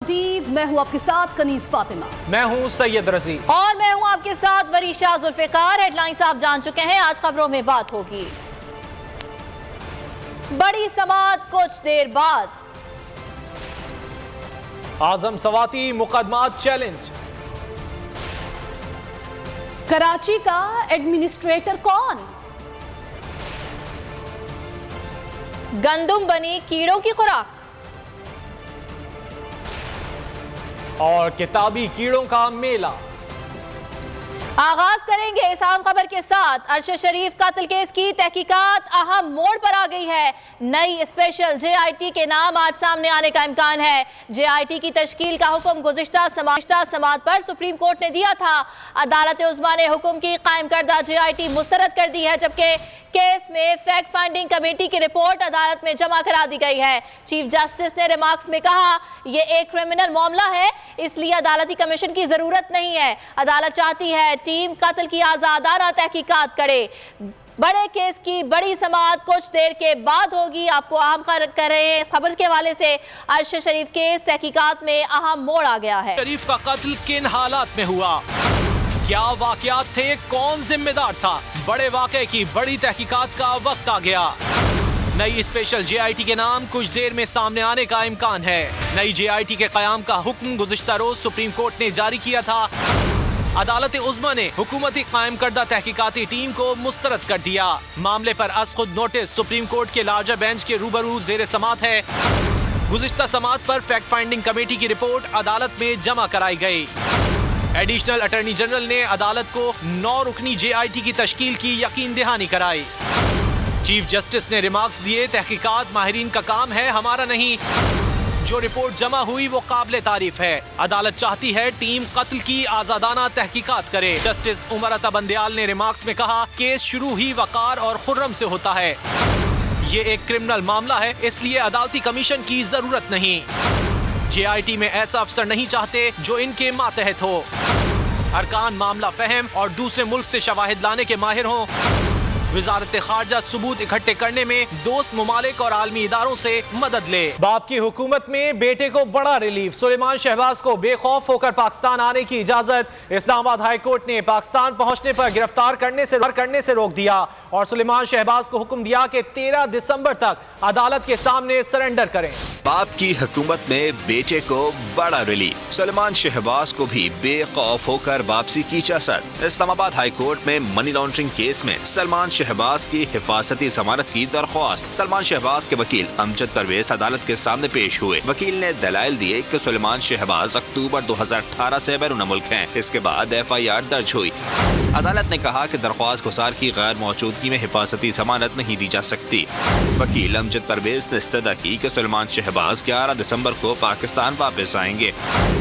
मैं हूं आपके साथ कनीज फातिमा, मैं हूं सैयद रजी और मैं हूं आपके साथ वरीशा जुल्फिकार। हेडलाइंस आप जान चुके हैं, आज खबरों में बात होगी। बड़ी समाअत कुछ देर बाद, आजम सवाती मुकदमात चैलेंज, कराची का एडमिनिस्ट्रेटर कौन, गंदुम बनी कीड़ों की खुराक, और किताबी कीड़ों का मेला। आगाज करेंगे इस अहम खबर के साथ। अरशद शरीफ कातिल केस की तहकीकात अहम मोड़ पर आ गई है। नई स्पेशल JIT के नाम आज सामने आने का इम्कान है। JIT की तश्कील का हुक्म गुज़िश्ता समाअत पर सुप्रीम कोर्ट ने दिया था। अदालत उज़्मा ने हुक्म की कायम करदा JIT मुस्तरद कर दी है, जबकि केस में फैक्ट फाइंडिंग कमेटी की रिपोर्ट अदालत में जमा करा दी गई है। चीफ जस्टिस ने रिमार्क्स में कहा, यह एक क्रिमिनल मामला है, इसलिए अदालती कमीशन की जरूरत नहीं है। अदालत चाहती है टीम कत्ल की आजादाना तहकीकात करे। बड़े केस की बड़ी समाअत कुछ देर के बाद होगी। आपको अहम कर रहे हैं इस खबर के हवाले से। अरशद शरीफ केस तहकीकात में अहम मोड़ आ गया है। शरीफ का कत्ल किन हालात में हुआ, क्या वाकयात थे, कौन जिम्मेदार था? बड़े वाकये की बड़ी तहकीकात का वक्त आ गया। नई स्पेशल JIT के नाम कुछ देर में सामने आने का इम्कान है। नई JIT के कयाम का हुक्म गुज़िश्ता रोज सुप्रीम कोर्ट ने जारी किया था। अदालत उज़्मा ने हुकूमती कायम करदा तहकीकाती टीम को मुस्तरद कर दिया। मामले पर अज खुद नोटिस सुप्रीम कोर्ट के लार्जर बेंच के रूबरू ज़ेर समाअत है। गुज़िश्ता समाअत पर फैक्ट फाइंडिंग कमेटी की रिपोर्ट अदालत में जमा कराई गई। एडिशनल अटॉर्नी जनरल ने अदालत को 9 रुकनी JIT की तश्कील की यकीन दहानी कराई। चीफ जस्टिस ने रिमार्क्स दिए, तहकीकात माहिरीन का काम है, हमारा नहीं। जो रिपोर्ट जमा हुई वो काबिल तारीफ है। अदालत चाहती है टीम कत्ल की आजादाना तहकीकात करे। जस्टिस उमर अता बंदयाल ने रिमार्क्स में कहा, केस शुरू ही वकार और खुर्रम से होता है। ये एक क्रिमिनल मामला है, इसलिए अदालती कमीशन की जरूरत नहीं। JIT में ऐसा अफसर नहीं चाहते जो इनके मातहत हो। अरकान मामला फहम और दूसरे मुल्क से शवाहिद लाने के माहिर हों। वजारत खारजा सबूत इकट्ठे करने में दोस्त ममालिक और आलमी इदारों से मदद ले। बाप की हुकूमत में बेटे को बड़ा रिलीफ, सुलेमान शहबाज को बेखौफ होकर पाकिस्तान आने की इजाजत। इस्लामाबाद हाई कोर्ट ने पाकिस्तान पहुंचने पर गिरफ्तार करने से रोक दिया और सुलेमान शहबाज को हुक्म दिया कि 13 दिसंबर तक अदालत के सामने सरेंडर करें। बाप की हुकूमत में बेटे को बड़ा रिलीफ, सुलेमान शहबाज को भी बेखौफ होकर वापसी की इजाजत। इस्लामाबाद हाई कोर्ट में मनी लॉन्ड्रिंग केस में सलमान शहबाज की हिफाजती जमानत की दरख्वास्त। सलमान शहबाज के वकील अमजद परवेज अदालत के सामने पेश हुए। वकील ने दलाइल दिए कि सुलेमान शहबाज अक्टूबर 2018 से बैरून मुल्क हैं। इसके बाद FIR दर्ज हुई। अदालत ने कहा कि दरख्वास्त गुजार की गैर मौजूदगी में हिफाजती जमानत नहीं दी जा सकती। वकील अमजद परवेज ने इस्तदा की कि सुलेमान शहबाज 11 दिसंबर को पाकिस्तान वापस आएंगे।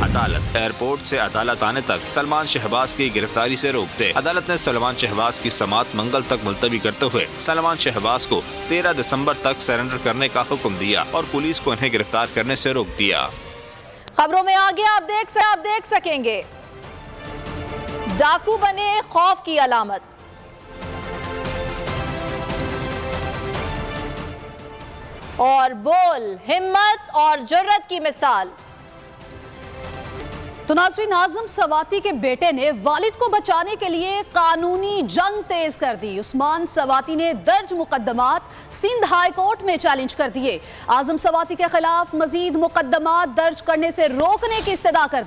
अदालत एयरपोर्ट से अदालत आने तक सलमान शहबाज की गिरफ्तारी से रोक दे। अदालत ने सलमान शहबाज की समाअत मंगल तक मुलतवी करते हुए सलमान शहबाज को 13 दिसंबर तक सरेंडर करने का हुक्म दिया और पुलिस को उन्हें गिरफ्तार करने से रोक दिया। खबरों में आगे आप देख सकेंगे, डाकू बने खौफ की अलामत। और बोल हिम्मत और जुर्रत की मिसाल। तो नाज़रीन, आज़म सवाती के बेटे ने वालिद को बचाने के लिए कानूनी जंग तेज कर दी। उस्मान सवाती ने दर्ज मुकदमात सिंध हाई कोर्ट में चैलेंज कर दिए। आज़म सवाती के खिलाफ मजीद मुकदमात दर्ज करने से रोकने की इस्तदा कर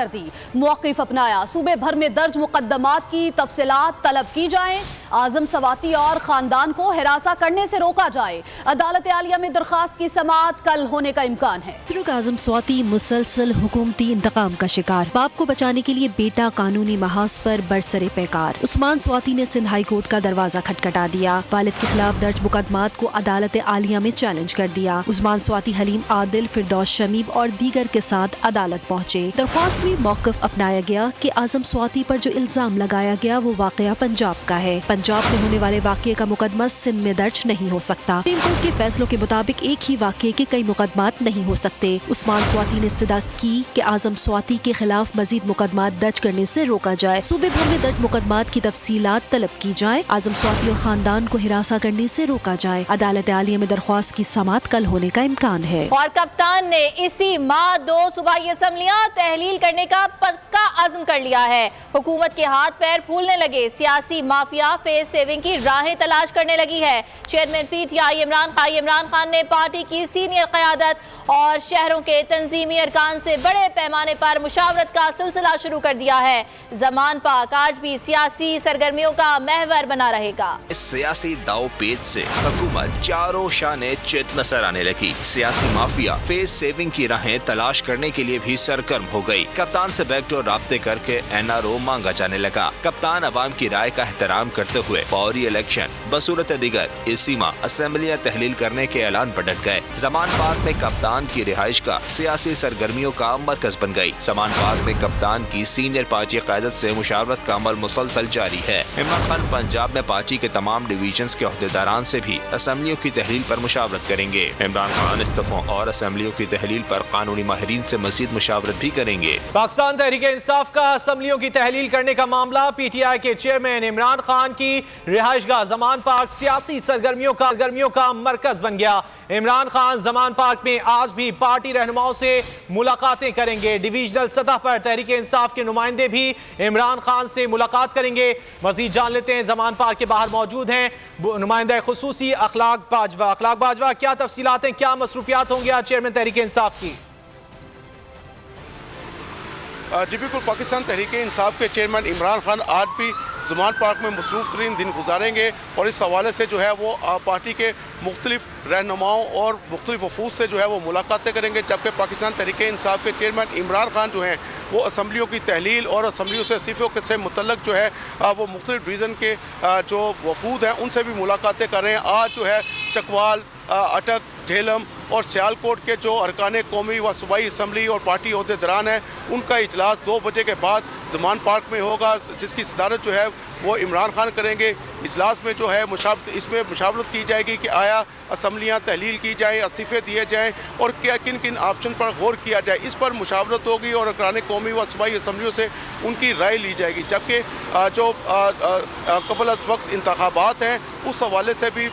दी। मौक़िफ़ अपनाया, सूबे भर में दर्ज मुकदमात की तफसीलात तलब की जाएं। आज़म सवाती और खानदान को हिरासा करने से रोका जाए। अदालत आलिया में दरखास्त की समाअत कल होने का इम्कान है। आज़म सवाती मुसलसल हुकूमती इंतकाम का शिकार, बाप को बचाने के लिए बेटा कानूनी महाज पर बरसरे पैकार। उस्मान सवाती ने सिंध हाई कोर्ट का दरवाजा खटखटा दिया। वालिद के खिलाफ दर्ज मुकदमात को अदालत आलिया में चैलेंज कर दिया। उस्मान सवाती, हलीम आदिल, फिरदौस शमीब और दीगर के साथ अदालत पहुँचे। दरख्वास्त में मौक़िफ़ अपनाया गया कि आज़म सवाती पर जो इल्जाम लगाया गया वो वाक़या पंजाब का है। पंजाब में होने वाले वाक़ये का मुकदमा सिंध में दर्ज नहीं हो सकता। सुप्रीम कोर्ट के फैसलों के मुताबिक एक ही वाक़ये के कई मुकदमात नहीं हो सकते। उस्मान सवाती ने इस्तदा की कि आज़म सवाती के खिलाफ मजीद मुकदमात दर्ज करने से रोका जाए। सूबे भर में दर्ज मुकदमात की तफसीलात तलब की जाए। आजम स्वाति और खानदान को हिरासा करने से रोका जाए। अदालत आलिया में दरख्वास्त की समाअत कल होने का इम्कान है। और कप्तान ने इसी माह 2 सूबाई असम्बलियां तहलील करने का पक्का अज़्म कर लिया है। हुकूमत के हाथ पैर फूलने लगे। सियासी माफिया फेस सेविंग की राहें तलाश करने लगी है। चेयरमैन पीटीआई इमरान खान ने पार्टी की सीनियर क़यादत और शहरों के तंजीमी अरकान से बड़े पैमाने पर मुशावरत का सिलसिला शुरू कर दिया है। ज़मान पाक आज भी सियासी सरगर्मियों का महवर बना रहेगा। इस सियासी दाव पेच से हुकूमत चारों शाने चित नजर आने लगी। सियासी माफिया फेस सेविंग की राहें तलाश करने के लिए भी सरगर्म हो गई। कप्तान से बैकडोर राब्ते करके एनआरओ मांगा जाने लगा। कप्तान अवाम की राय का एहतराम करते हुए फौरी इलेक्शन बसूरत दिगर इसी माह असेंबलियां तहलील करने के ऐलान पर डट गए। ज़मान पार्क में कप्तान की रिहाइश का सियासी सरगर्मियों का मरकज बन गई। ज़मान पार्क में कप्तान की सीनियर पार्टी क़यादत से मुशावरत का अमल मुसलसल जारी है। इमरान खान पंजाब में पार्टी के तमाम डिवीजन के अहदेदारान से भी असेंबलियों की तहलील पर मुशावरत करेंगे। इमरान खान इस्तीफों और असेंबलियों की तहलील पर कानूनी माहिरीन से मजीद मुशावरत भी करेंगे। पाकिस्तान तहरीक इंसाफ का असेंबलियों की तहलील करने का मामला पीटीआई के चेयरमैन इमरान खान की रिहाइशगाह ज़मान पार्क सियासी सरगर्मियों का मरकज बन गया। इमरान खान ज़मान पार्क में आज भी पार्टी रहनुमाओं से मुलाकातें करेंगे। डिवीजनल सतह पर तहरीक इंसाफ के नुमाइंदे भी इमरान खान से मुलाकात करेंगे। मजीद जान लेते हैं, ज़मान पार्क के बाहर मौजूद हैं नुमाइंदा खुसूसी अखलाक बाजवा, क्या तफसीलात हैं, क्या मसरूफियात होंगी आज चेयरमैन तहरीक इंसाफ की? जी बिल्कुल, पाकिस्तान तहरीक इंसाफ के चेयरमैन इमरान खान आज भी ज़मान पार्क में मसरूफ़ तरीन दिन गुजारेंगे और इस हवाले से जो है वो पार्टी के मुख्तलिफ रहनुमाओं और मुख्तलिफ वफूद से जो है वो मुलाकातें करेंगे। जबकि पाकिस्तान तहरीक इंसाफ के चेयरमैन इमरान खान जो हैं वो असम्बलियों की तहलील और असम्बलियों से इस्तीफ़ों से मुतल्लक जो है वो मुख्तलिफ डिवीज़न के जो वफूद हैं उनसे भी मुलाकातें कर रहे हैं। आज जो है चकवाल, अटक, झेलम और सियालकोट के जो अरकान कौमी व सूबाई असम्बली और पार्टी अहदेदारान हैं उनका इजलास 2 बजे के बाद ज़मान पार्क में होगा, जिसकी सदारत जो है वो इमरान खान करेंगे। इजलास में जो है इसमें मुशावरत की जाएगी कि आया असम्बलियाँ तहलील की जाएँ, इस्तीफ़े दिए जाएँ और क्या किन किन ऑप्शन पर गौर किया जाए, इस पर मुशावरत होगी और अरकान कौमी व सूबाई असम्बलियों से उनकी राय ली जाएगी। जबकि जो कबल अज़ वक्त इंतखाबात हैं उस हवाले से भी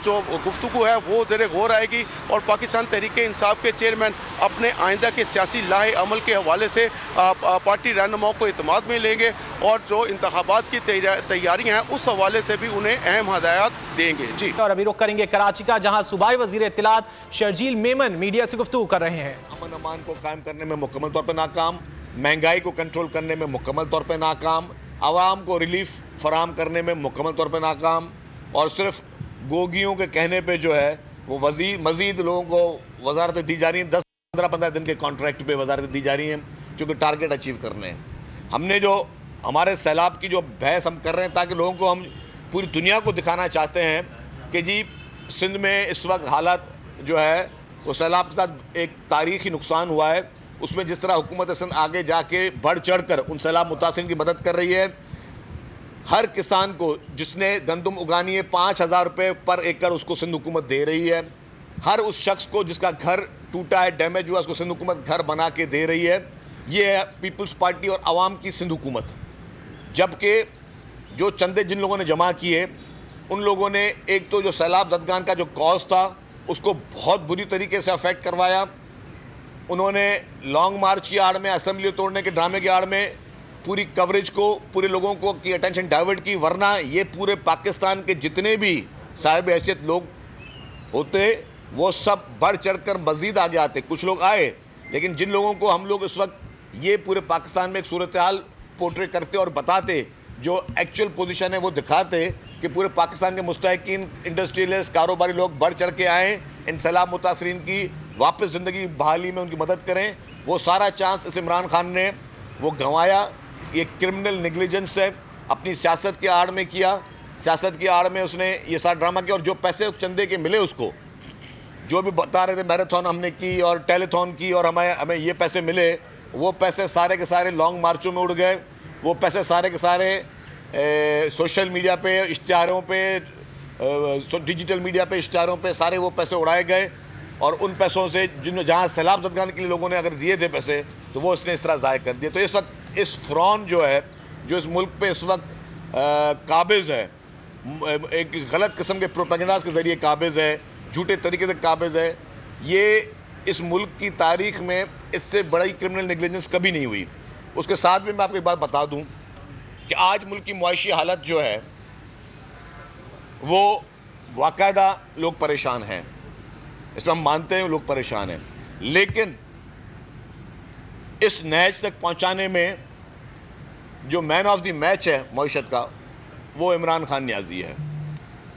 जो गुफ्तगू है वो ज़ेर गौर आएगी और पाकिस्तान तहरीक इंसाफ के चेयरमैन अपने आइंदा के सियासी लाहे अमल के हवाले से पार्टी रहनुमाओं को इत्मीनान में लेंगे और जो इंतखाबात की तैयारियां हैं उस हवाले से भी उन्हें अहम हदायत देंगे। जी, और अभी रुख करेंगे कराची का, जहां सूबाई वजीर इत्तलात शर्जील मेमन मीडिया से गुफ्तगू कर रहे हैं। अमन अमान को कायम करने में मुकम्मल तौर पर नाकाम, महंगाई को कंट्रोल करने में मुकम्मल तौर पर नाकाम, आवाम को रिलीफ फराम करने में मुकम्मल तौर पर नाकाम और सिर्फ गोगियों के कहने पर जो है वो मज़ीद लोगों को वजारतें दी जा रही हैं। 10-15 दिन के कॉन्ट्रैक्ट पे वजारतें दी जा रही हैं क्योंकि टारगेट अचीव करने हैं। हमने जो हमारे सैलाब की जो बहस हम कर रहे हैं ताकि लोगों को हम पूरी दुनिया को दिखाना चाहते हैं कि जी सिंध में इस वक्त हालात जो है वो सैलाब के साथ एक तारीख़ी नुकसान हुआ है, उसमें जिस तरह हुकूमत सिंध आगे जाके बढ़ चढ़ कर उन सैलाब मुतासिरीन की मदद कर रही है। हर किसान को जिसने गंदम उगानी है 5,000 रुपये पर एकड़ उसको सिंध हुकूमत दे रही है। हर उस शख्स को जिसका घर टूटा है, डैमेज हुआ, उसको सिंध हुकूमत घर बना के दे रही है। ये है पीपल्स पार्टी और आवाम की सिंध हुकूमत। जबकि जो चंदे जिन लोगों ने जमा किए उन लोगों ने एक तो जो सैलाब ज़दगान का जो कॉज था उसको बहुत बुरी तरीके से अफेक्ट करवाया। उन्होंने लॉन्ग मार्च की आड़ में, असेंबली तोड़ने के ड्रामे की आड़ में पूरी कवरेज को, पूरे लोगों को की अटेंशन डाइवर्ट की, वरना ये पूरे पाकिस्तान के जितने भी साहिब हैसियत लोग होते वो सब बढ़ चढ़ कर मज़ीद आगे आते। कुछ लोग आए लेकिन जिन लोगों को हम लोग इस वक्त ये पूरे पाकिस्तान में एक सूरत हाल पोर्ट्रेट करते और बताते, जो एक्चुअल पोजीशन है वो दिखाते कि पूरे पाकिस्तान के मुस्तहिकीन, इंडस्ट्रियलिस्ट, कारोबारी लोग बढ़ चढ़ के आएँ, इन सैलाब मुतासरीन की वापस ज़िंदगी बहाली में उनकी मदद करें। वो सारा चांस इस इमरान खान ने वो गंवाया। ये क्रिमिनल नेग्लिजेंस है, अपनी सियासत की आड़ में किया। सियासत की आड़ में उसने ये सारा ड्रामा किया और जो पैसे चंदे के मिले उसको, जो भी बता रहे थे मैराथन हमने की और टेलीथॉन की और हमें ये पैसे मिले, वो पैसे सारे के सारे लॉन्ग मार्चों में उड़ गए। वो पैसे सारे के सारे सोशल मीडिया पे, इश्तिहारों पे, डिजिटल मीडिया पे, इश्तिहारों पे सारे वो पैसे उड़ाए गए। اور ان پیسوں سے جہاں سیلاب زدگان کے لیے لوگوں نے اگر دیے تھے پیسے تو وہ اس نے اس طرح ضائع کر دیے. تو اس وقت اس فرعون جو ہے جو اس ملک پہ اس وقت قابض ہے, ایک غلط قسم کے پروپیگنڈاز کے ذریعے قابض ہے, جھوٹے طریقے سے قابض ہے, یہ اس ملک کی تاریخ میں اس سے بڑی کرمنل نیگلیجنس کبھی نہیں ہوئی. اس کے ساتھ میں آپ کو ایک بات بتا دوں کہ آج ملک کی معاشی حالت جو ہے وہ باقاعدہ لوگ پریشان ہیں, اس میں ہم مانتے ہیں لوگ پریشان ہیں, لیکن اس نیچ تک پہنچانے میں جو مین آف دی میچ ہے معیشت کا وہ عمران خان نیازی ہے.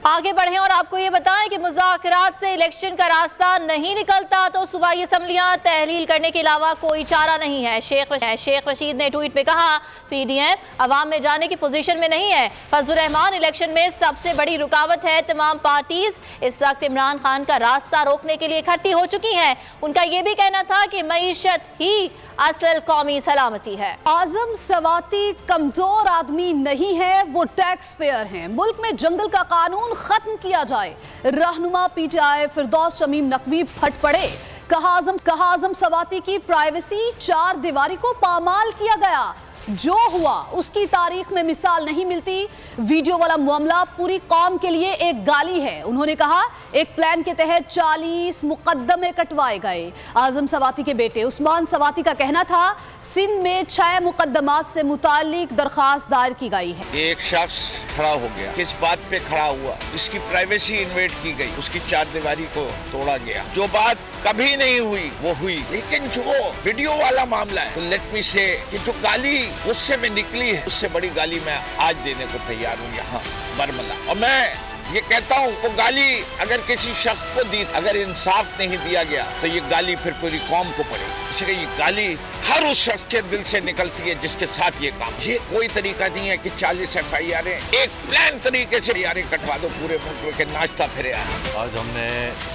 آگے بڑھیں اور آپ کو یہ بتائیں کہ مذاکرات سے الیکشن کا راستہ نہیں نکلتا تو صوبائی اسمبلیاں تحلیل کرنے کے علاوہ کوئی چارہ نہیں ہے. شیخ رشید نے ٹویٹ میں کہا پی ڈی ایم عوام میں جانے کی پوزیشن میں نہیں ہے. فضل الرحمان الیکشن میں سب سے بڑی رکاوٹ ہے. تمام پارٹیز اس وقت عمران خان کا راستہ روکنے کے لیے اکٹھی ہو چکی ہیں. ان کا یہ بھی کہنا تھا کہ معیشت ہی اصل قومی سلامتی ہے. اعظم سواتی کمزور آدمی نہیں ہے, وہ ٹیکس پیئر ہیں. ملک میں جنگل کا قانون ختم کیا جائے. رہنما P T I Firdous Shamim Naqvi پھٹ پڑے. کہا اعظم سواتی کی پرائیویسی چار دیواری کو پامال کیا گیا. جو ہوا اس کی تاریخ میں مثال نہیں ملتی. ویڈیو والا معاملہ پوری قوم کے لیے ایک گالی ہے. انہوں نے کہا ایک پلان کے تحت 40 مقدمے کٹوائے گئے. اعظم سواتی کے بیٹے عثمان سواتی کا کہنا تھا سندھ میں 6 مقدمات سے متعلق درخواست دائر کی گئی ہے. ایک شخص کھڑا ہو گیا, کس بات پہ کھڑا ہوا, اس کی پرائیویسی انویٹ کی گئی, اس کی چار دیواری کو توڑا گیا. جو بات کبھی نہیں ہوئی وہ ہوئی. لیکن جو ویڈیو والا معاملہ ہے تو لیٹ می سے کہ جو گالی اس سے میں نکلی ہے اس سے بڑی گالی میں آج دینے کو تیار ہوں یہاں برملا. اور میں یہ کہتا ہوں وہ گالی اگر کسی شخص کو دی, اگر انصاف نہیں دیا گیا تو یہ گالی پھر پوری قوم کو پڑے. اس لیے یہ گالی ہر اس شخص کے دل سے نکلتی ہے جس کے ساتھ یہ کام. یہ کوئی طریقہ نہیں ہے کہ 40 ایف آئی آریں ایک پلان طریقے سے یاریں کٹوا دو پورے ملک میں کہ ناچتا پھرے. آج ہم نے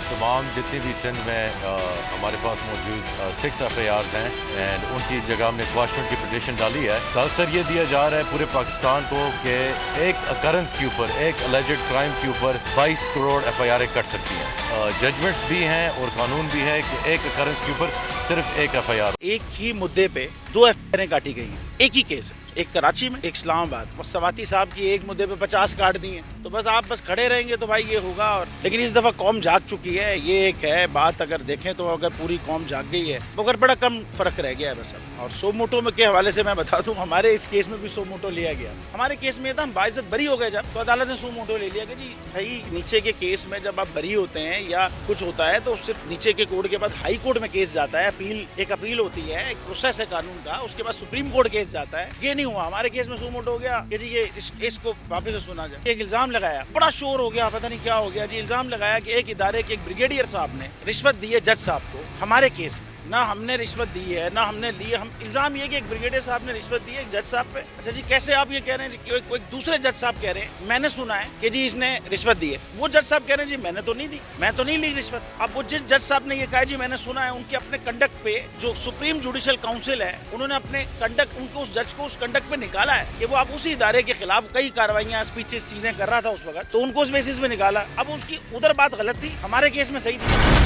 تمام جتنی بھی سندھ میں ہمارے پاس موجود 6 ایف آئی آرز ہیں اینڈ ان کی جگہ ہم نے کواشمنٹ کی پٹیشن ڈالی ہے. تو اثر یہ دیا جا رہا ہے پورے پاکستان کو کہ ایک اکرنس کے اوپر, ایک الیجڈ کرائم کے اوپر 22 کروڑ ایف آئی آریں کٹ سکتی ہیں. ججمنٹس بھی ہیں اور قانون بھی ہے کہ ایک اکرنس کے اوپر صرف ایک ایف آئی آر. ایک ہی مدعے پہ 2 ایف آئی آریں کاٹی گئی ہیں, ایک ہی کیس ہے, ایک کراچی میں ایک اسلام آباد. بس سواتی صاحب کی ایک مدعے پہ 50 کاٹ دی ہیں. تو بس آپ بس کھڑے رہیں گے تو بھائی یہ ہوگا. اور لیکن اس دفعہ قوم جاگ چکی ہے. یہ ایک ہے بات, اگر دیکھیں تو اگر پوری قوم جاگ گئی ہے مگر بڑا کم فرق رہ گیا ہے بس اب. اور سو موٹو کے حوالے سے میں بتا دوں ہمارے اس کیس میں بھی سو موٹو لیا گیا. ہمارے کیس میں ہم باعزت بری ہو گئے جب تو عدالت نے سو موٹو لے لیا کہ جی بھائی نیچے کے کیس میں جب آپ بری ہوتے ہیں یا کچھ ہوتا ہے تو صرف نیچے کے کورٹ کے بعد ہائی کورٹ میں کیس جاتا ہے, ایک اپیل ہوتی ہے, ایک پروسیس ہے قانون کا, اس کے بعد سپریم کورٹ کیس جاتا ہے. یہ نہیں ہوا ہمارے کیس میں. سو موٹو ہو گیا کہ جی یہ اس کیس کو واپس سے سنا جائے. ایک الزام لگایا, بڑا شور ہو گیا, پتہ نہیں کیا ہو گیا جی. الزام لگایا کہ ایک ادارے کے ایک بریگیڈیئر صاحب نے رشوت دی ہے جج صاحب کو. ہمارے کیس میں نہ ہم نے رشوت دی ہے نہ ہم نے لی. ہم الزام یہ کہ ایک بریگیڈیئر صاحب نے رشوت دی ہے ایک جج صاحب پہ. اچھا جی کیسے آپ یہ کہہ رہے ہیں جی ایک دوسرے جج صاحب کہہ رہے ہیں میں نے سنا ہے کہ جی اس نے رشوت دی ہے. وہ جج صاحب کہہ رہے ہیں جی میں نے تو نہیں دی, میں تو نہیں لی رشوت. اب وہ جس جج صاحب نے یہ کہا جی میں نے سنا ہے, ان کے اپنے کنڈکٹ پہ جو سپریم جوڈیشل کاؤنسل ہے انہوں نے اپنے کنڈکٹ ان کو اس جج کو اس کنڈکٹ پہ نکالا ہے کہ وہ آپ اسی ادارے کے خلاف کئی کاروائیاں اسپیچز چیزیں کر رہا تھا اس وقت, تو ان کو اس بیسس پہ نکالا. اب اس کی ادھر بات غلط تھی, ہمارے کیس میں صحیح تھی.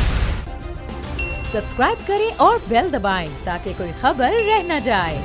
سبسکرائب کریں اور بیل دبائیں تاکہ کوئی خبر رہ نہ جائے.